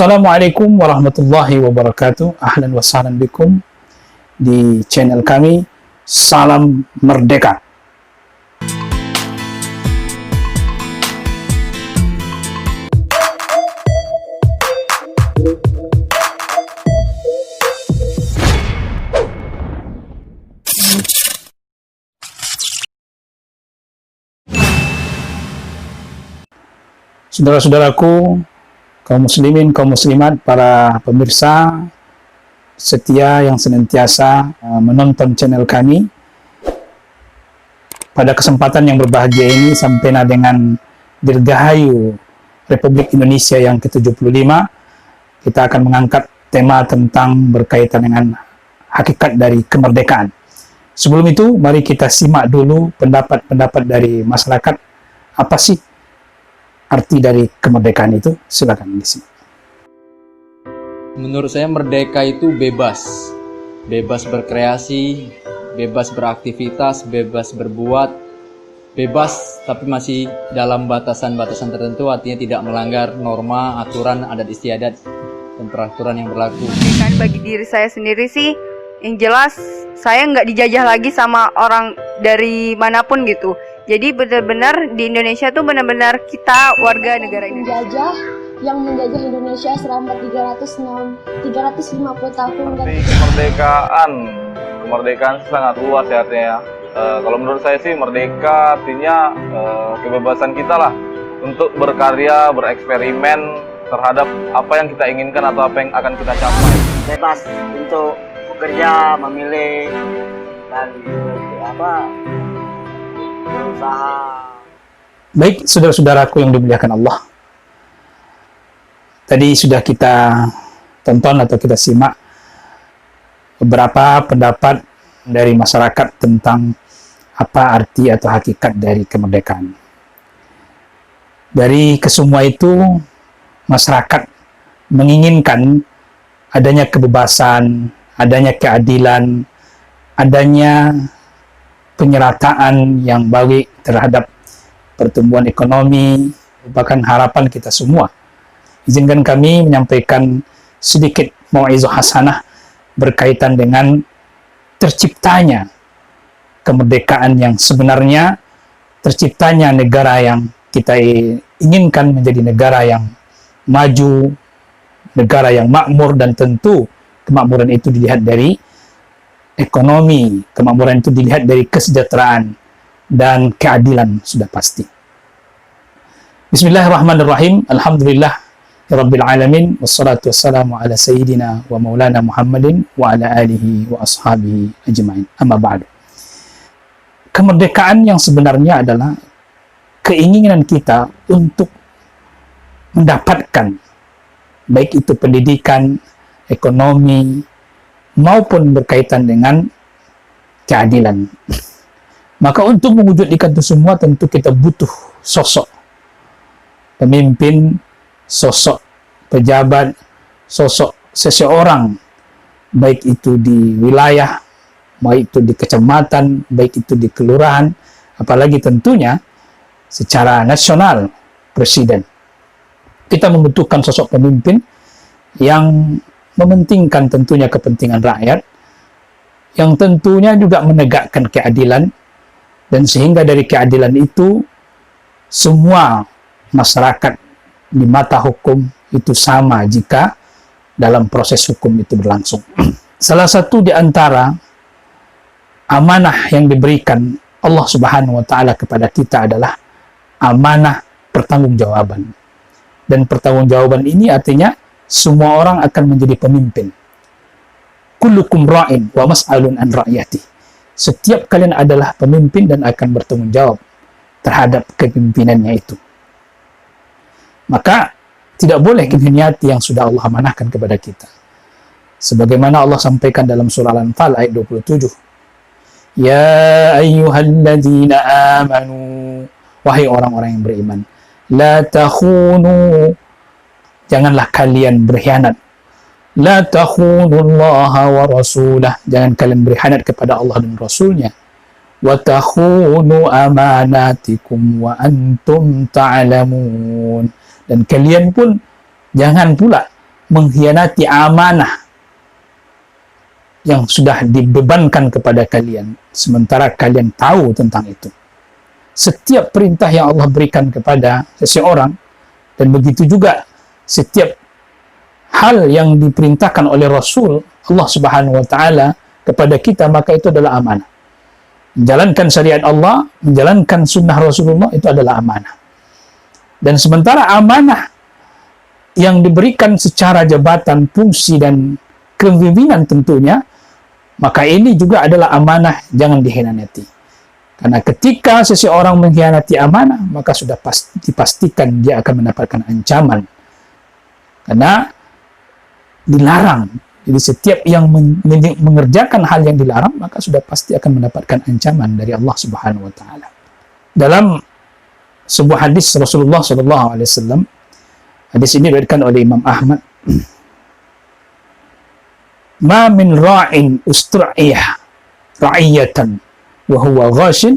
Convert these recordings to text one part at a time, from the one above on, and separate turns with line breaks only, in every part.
Assalamualaikum warahmatullahi wabarakatuh. Ahlan wa sahlan bikum di channel kami Salam Merdeka. Saudara-saudaraku, kaum muslimin, kaum muslimat, para pemirsa setia yang senantiasa menonton channel kami. Pada kesempatan yang berbahagia ini, sampai dengan Dirgahayu Republik Indonesia yang ke-75, kita akan mengangkat tema tentang berkaitan dengan hakikat dari kemerdekaan. Sebelum itu, mari kita simak dulu pendapat-pendapat dari masyarakat. Apa sih arti dari kemerdekaan itu? Silakan di sini.
Menurut saya merdeka itu bebas. Bebas berkreasi, bebas beraktivitas, bebas berbuat, bebas tapi masih dalam batasan-batasan tertentu, artinya tidak melanggar norma, aturan, adat istiadat, dan peraturan yang berlaku.
Kan bagi diri saya sendiri sih, yang jelas saya nggak dijajah lagi sama orang dari manapun gitu. Jadi benar-benar di Indonesia tuh benar-benar kita warga negara Indonesia.
Yang menjajah Indonesia selama 350 tahun.
Kemerdekaan sangat luas ya artinya. Kalau menurut saya sih merdeka artinya kebebasan kita lah untuk berkarya, bereksperimen terhadap apa yang kita inginkan atau apa yang akan kita capai.
Bebas untuk bekerja, memilih, dan berusaha.
Baik, saudara-saudaraku yang dimuliakan Allah, tadi sudah kita tonton atau kita simak beberapa pendapat dari masyarakat tentang apa arti atau hakikat dari kemerdekaan. Dari kesemua itu, masyarakat menginginkan adanya kebebasan, adanya keadilan, adanya penyerataan yang baik terhadap pertumbuhan ekonomi, merupakan harapan kita semua. Izinkan kami menyampaikan sedikit mau'izah hasanah berkaitan dengan terciptanya kemerdekaan yang sebenarnya, terciptanya negara yang kita inginkan menjadi negara yang maju, negara yang makmur, dan tentu kemakmuran itu dilihat dari ekonomi, kemakmuran itu dilihat dari kesejahteraan dan keadilan sudah pasti. Bismillahirrahmanirrahim. Alhamdulillah Rabbil alamin, wassalatu wassalamu ala sayyidina wa maulana Muhammadin wa ala alihi wa ashabihi ajma'in. Amma ba'du. Kemerdekaan yang sebenarnya adalah keinginan kita untuk mendapatkan baik itu pendidikan, ekonomi, maupun berkaitan dengan keadilan. Maka untuk mewujudkan itu semua tentu kita butuh sosok pemimpin, sosok pejabat, sosok seseorang, baik itu di wilayah, baik itu di kecamatan, baik itu di kelurahan, apalagi tentunya secara nasional, presiden. Kita membutuhkan sosok pemimpin yang mementingkan tentunya kepentingan rakyat, yang tentunya juga menegakkan keadilan, dan sehingga dari keadilan itu semua masyarakat di mata hukum itu sama jika dalam proses hukum itu berlangsung. Salah satu di antara amanah yang diberikan Allah Subhanahu wa Ta'ala kepada kita adalah amanah pertanggungjawaban. Dan pertanggungjawaban ini artinya semua orang akan menjadi pemimpin. Kullukum ra'in wa mas'alun an ra'yati. Setiap kalian adalah pemimpin dan akan bertanggung jawab terhadap kepemimpinannya itu. Maka tidak boleh mengkhianati yang sudah Allah amanahkan kepada kita. Sebagaimana Allah sampaikan dalam surah Al-Anfal ayat 27. Ya ayyuhalladzina amanu, wahai orang-orang yang beriman, la takhunu, janganlah kalian berkhianat. La takhunullaha wa rasulah, jangan kalian berkhianat kepada Allah dan Rasulnya. Wa takhunu amanatikum wa antum ta'lamun, dan kalian pun jangan pula mengkhianati amanah yang sudah dibebankan kepada kalian, sementara kalian tahu tentang itu. Setiap perintah yang Allah berikan kepada seseorang, dan begitu juga setiap hal yang diperintahkan oleh Rasul Allah Subhanahu wa taala kepada kita, maka itu adalah amanah. Menjalankan syariat Allah, menjalankan sunnah Rasulullah, itu adalah amanah. Dan sementara amanah yang diberikan secara jabatan, fungsi, dan kepemimpinan tentunya, maka ini juga adalah amanah, jangan dikhianati. Karena ketika seseorang mengkhianati amanah, maka sudah dipastikan dia akan mendapatkan ancaman. Karena dilarang. Jadi setiap yang mengerjakan hal yang dilarang, maka sudah pasti akan mendapatkan ancaman dari Allah Subhanahu wa taala. Dalam sebuah hadis Rasulullah SAW, hadis ini diriwayatkan oleh Imam Ahmad, "Ma min ra'in ustra'iyah ra'iyatan wa huwa ghashin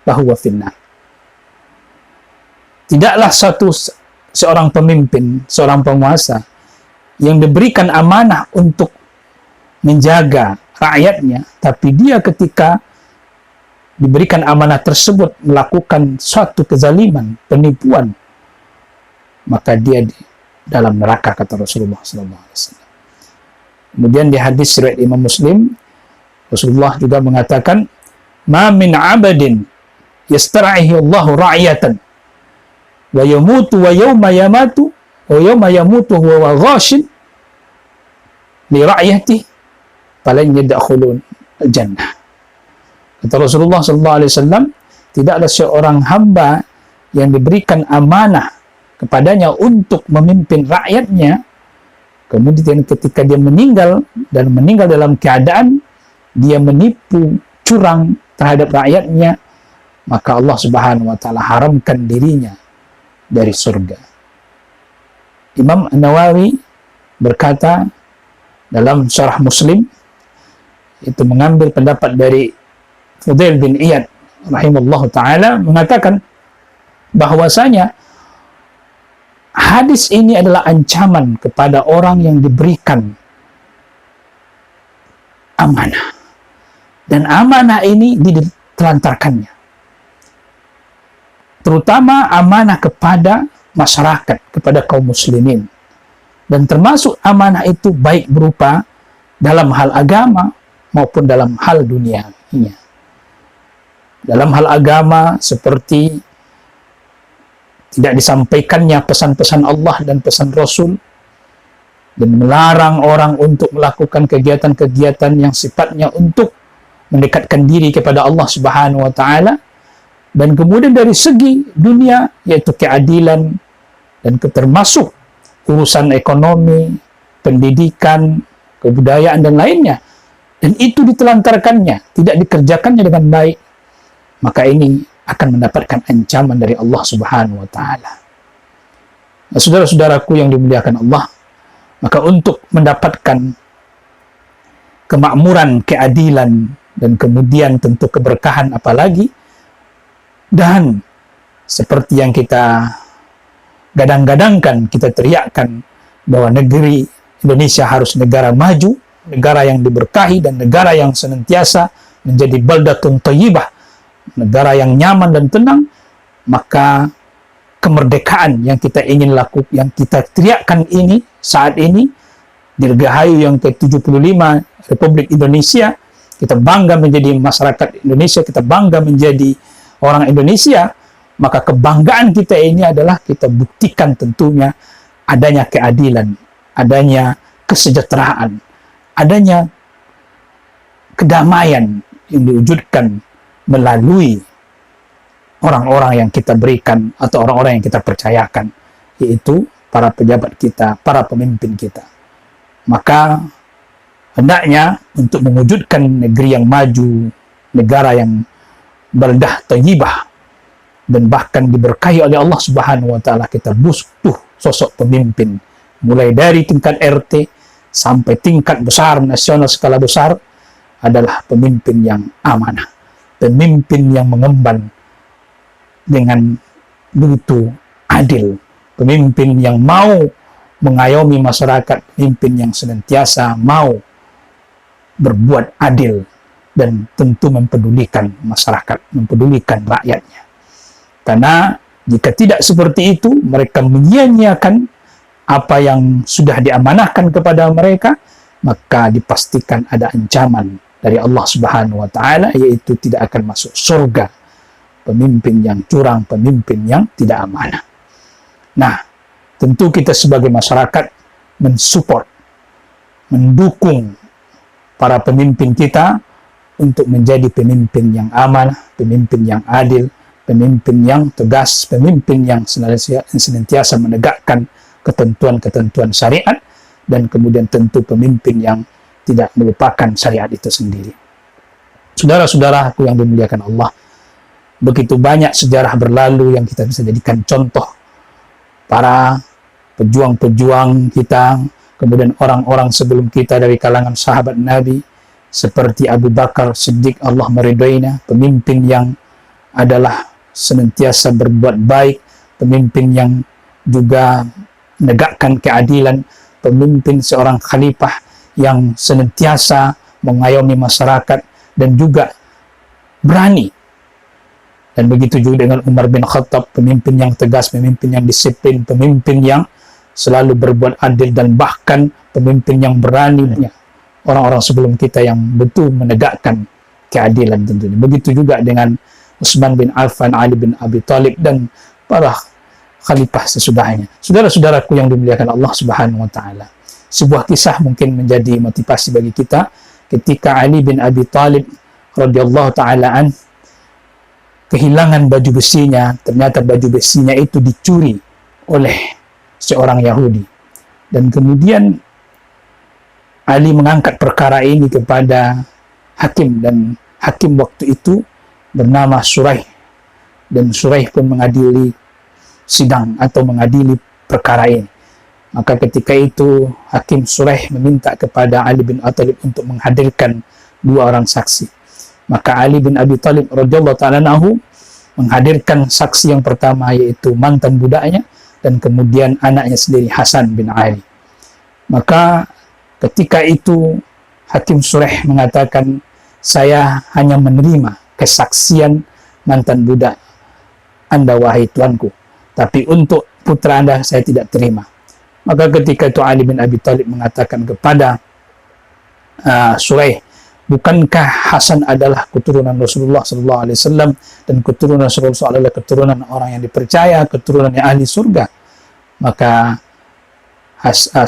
fahuwa finnar." Tidaklah seorang pemimpin, seorang penguasa yang diberikan amanah untuk menjaga rakyatnya, tapi dia ketika diberikan amanah tersebut melakukan suatu kezaliman, penipuan, maka dia di dalam neraka, kata Rasulullah SAW. Kemudian di hadis riwayat Imam Muslim, Rasulullah juga mengatakan, "Ma min 'abadin yastar'ihi Allahu ra'yatan wa yamutu wa yawma yamatu wa yawma yamutu huwa ghashin li ra'yatihi falan yadkhulun al-jannah." Kata Rasulullah SAW, tidaklah seorang hamba yang diberikan amanah kepadanya untuk memimpin rakyatnya, kemudian ketika dia meninggal, dan meninggal dalam keadaan dia menipu, curang terhadap rakyatnya, maka Allah Subhanahu wa taala haramkan dirinya dari surga. Imam An-Nawawi berkata dalam Syarah Muslim, itu mengambil pendapat dari Fudail bin Iyad rahimahullah ta'ala, mengatakan bahwasanya hadis ini adalah ancaman kepada orang yang diberikan amanah, dan amanah ini ditelantarkannya, terutama amanah kepada masyarakat, kepada kaum muslimin, dan termasuk amanah itu baik berupa dalam hal agama maupun dalam hal duniawinya. Dalam hal agama seperti tidak disampaikannya pesan-pesan Allah dan pesan Rasul, dan melarang orang untuk melakukan kegiatan-kegiatan yang sifatnya untuk mendekatkan diri kepada Allah Subhanahu wa taala. Dan kemudian dari segi dunia, yaitu keadilan, dan termasuk urusan ekonomi, pendidikan, kebudayaan, dan lainnya, dan itu ditelantarkannya, tidak dikerjakannya dengan baik, maka ini akan mendapatkan ancaman dari Allah Subhanahu wa taala. Nah, saudara-saudaraku yang dimuliakan Allah, maka untuk mendapatkan kemakmuran, keadilan, dan kemudian tentu keberkahan apalagi, dan seperti yang kita gadang-gadangkan, kita teriakkan bahwa negeri Indonesia harus negara maju, negara yang diberkahi, dan negara yang senantiasa menjadi baldatun thayyibah, negara yang nyaman dan tenang, maka kemerdekaan yang kita ingin lakukan, yang kita teriakkan ini saat ini, Dirgahayu yang ke-75 Republik Indonesia, kita bangga menjadi masyarakat Indonesia, kita bangga menjadi orang Indonesia, maka kebanggaan kita ini adalah kita buktikan tentunya adanya keadilan, adanya kesejahteraan, adanya kedamaian yang diwujudkan melalui orang-orang yang kita berikan atau orang-orang yang kita percayakan, yaitu para pejabat kita, para pemimpin kita. Maka hendaknya untuk mewujudkan negeri yang maju, negara yang baldah thayyibah, dan bahkan diberkahi oleh Allah Subhanahu wa taala, kita butuh sosok pemimpin mulai dari tingkat RT sampai tingkat besar nasional skala besar, adalah pemimpin yang amanah, pemimpin yang mengemban dengan begitu adil, pemimpin yang mau mengayomi masyarakat, pemimpin yang senantiasa mau berbuat adil dan tentu mempedulikan masyarakat, mempedulikan rakyatnya. Karena jika tidak seperti itu, mereka menyia-nyiakan apa yang sudah diamanahkan kepada mereka, maka dipastikan ada ancaman dari Allah Subhanahu wa taala, yaitu tidak akan masuk surga pemimpin yang curang, pemimpin yang tidak amanah. Nah, tentu kita sebagai masyarakat mensupport, mendukung para pemimpin kita untuk menjadi pemimpin yang amanah, pemimpin yang adil, pemimpin yang tegas, pemimpin yang senantiasa menegakkan ketentuan-ketentuan syariat, dan kemudian tentu pemimpin yang tidak melupakan syariat itu sendiri. Saudara-saudaraku yang dimuliakan Allah, begitu banyak sejarah berlalu yang kita bisa jadikan contoh. Para pejuang-pejuang kita, kemudian orang-orang sebelum kita dari kalangan sahabat Nabi, seperti Abu Bakar Siddiq, Allah meridhoinya, pemimpin yang adalah senantiasa berbuat baik, pemimpin yang juga menegakkan keadilan, pemimpin seorang khalifah yang senantiasa mengayomi masyarakat dan juga berani. Dan begitu juga dengan Umar bin Khattab, pemimpin yang tegas, pemimpin yang disiplin, pemimpin yang selalu berbuat adil, dan bahkan pemimpin yang berani. Orang-orang sebelum kita yang betul menegakkan keadilan tentunya. Begitu juga dengan Utsman bin Affan, Ali bin Abi Thalib, dan para khalifah sesudahnya. Saudara-saudaraku yang dimuliakan Allah Subhanahu wa taala, sebuah kisah mungkin menjadi motivasi bagi kita ketika Ali bin Abi Thalib radhiyallahu taala an kehilangan baju besinya. Ternyata baju besinya itu dicuri oleh seorang Yahudi, dan kemudian Ali mengangkat perkara ini kepada hakim, dan hakim waktu itu bernama Suraih, dan Suraih pun mengadili sidang atau mengadili perkara ini. Maka ketika itu hakim Suraih meminta kepada Ali bin Abi Thalib untuk menghadirkan dua orang saksi. Maka Ali bin Abi Thalib radhiyallahu ta'ala anhu menghadirkan saksi yang pertama, yaitu mantan budaknya, dan kemudian anaknya sendiri Hasan bin Ali. Maka ketika itu hakim Suraih mengatakan, saya hanya menerima kesaksian mantan budak Anda wahai tuanku, tapi untuk putra Anda saya tidak terima. Maka ketika itu Ali bin Abi Thalib mengatakan kepada Suraih, bukankah Hasan adalah keturunan Rasulullah SAW, dan keturunan Rasulullah adalah keturunan orang yang dipercaya, keturunan yang ahli surga? Maka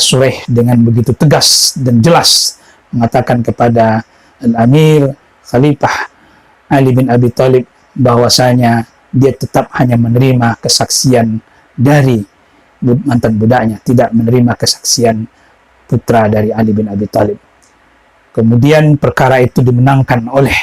Suraih dengan begitu tegas dan jelas mengatakan kepada Al-Amir Khalifah Ali bin Abi Thalib bahwasanya dia tetap hanya menerima kesaksian dari mantan budaknya, tidak menerima kesaksian putra dari Ali bin Abi Thalib. Kemudian perkara itu dimenangkan oleh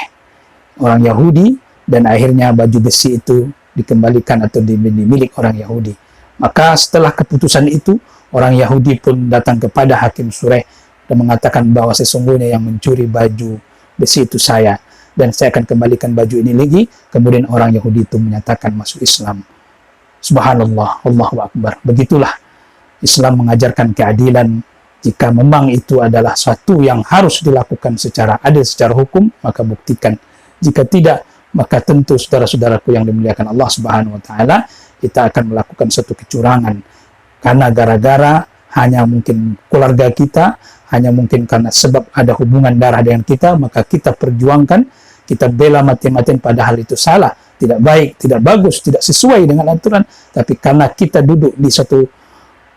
orang Yahudi, dan akhirnya baju besi itu dikembalikan atau dimiliki orang Yahudi. Maka setelah keputusan itu, orang Yahudi pun datang kepada hakim Suraih dan mengatakan bahwa sesungguhnya yang mencuri baju besi itu saya, dan saya akan kembalikan baju ini lagi. Kemudian orang Yahudi itu menyatakan masuk Islam. Subhanallah, Allahu Akbar. Begitulah Islam mengajarkan keadilan. Jika memang itu adalah suatu yang harus dilakukan secara adil, secara hukum, maka buktikan. Jika tidak, maka tentu saudara-saudaraku yang dimuliakan Allah Subhanahu wa taala, kita akan melakukan suatu kecurangan. Karena gara-gara hanya mungkin keluarga kita, hanya mungkin karena sebab ada hubungan darah dengan kita, maka kita perjuangkan, kita bela mati-matian, padahal itu salah, tidak baik, tidak bagus, tidak sesuai dengan aturan. Tapi karena kita duduk di satu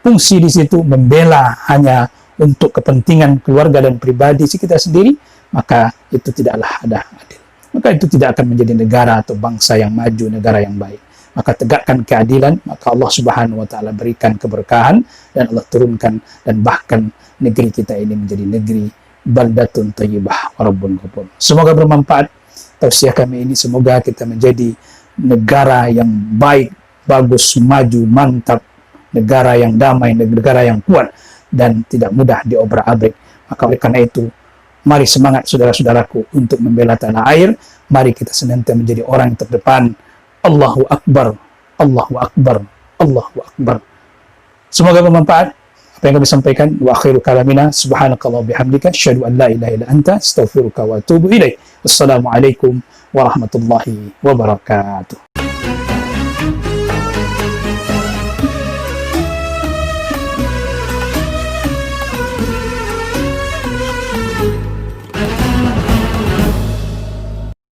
fungsi di situ, membela hanya untuk kepentingan keluarga dan pribadi kita sendiri, maka itu tidaklah ada adil. Maka itu tidak akan menjadi negara atau bangsa yang maju, negara yang baik. Maka tegakkan keadilan, maka Allah Subhanahu wa taala berikan keberkahan, dan Allah turunkan, dan bahkan negeri kita ini menjadi negeri baldatun thayyibah wa rabbun ghafur. Semoga bermanfaat tausiah kami ini, semoga kita menjadi negara yang baik, bagus, maju, mantap, negara yang damai, negara yang kuat dan tidak mudah diobrak-abrik. Maka oleh karena itu, mari semangat saudara-saudaraku untuk membela tanah air. Mari kita senantiasa menjadi orang yang terdepan. Allahu Akbar, Allahu Akbar, Allahu Akbar. Semoga bermanfaat. Apa yang kami sampaikan, wa akhiru kalamina subhanakallah bihamdika asyhadu an la ilaha illa anta astaghfiruka wa atubu ilaik. Wassalamualaikum warahmatullahi wabarakatuh.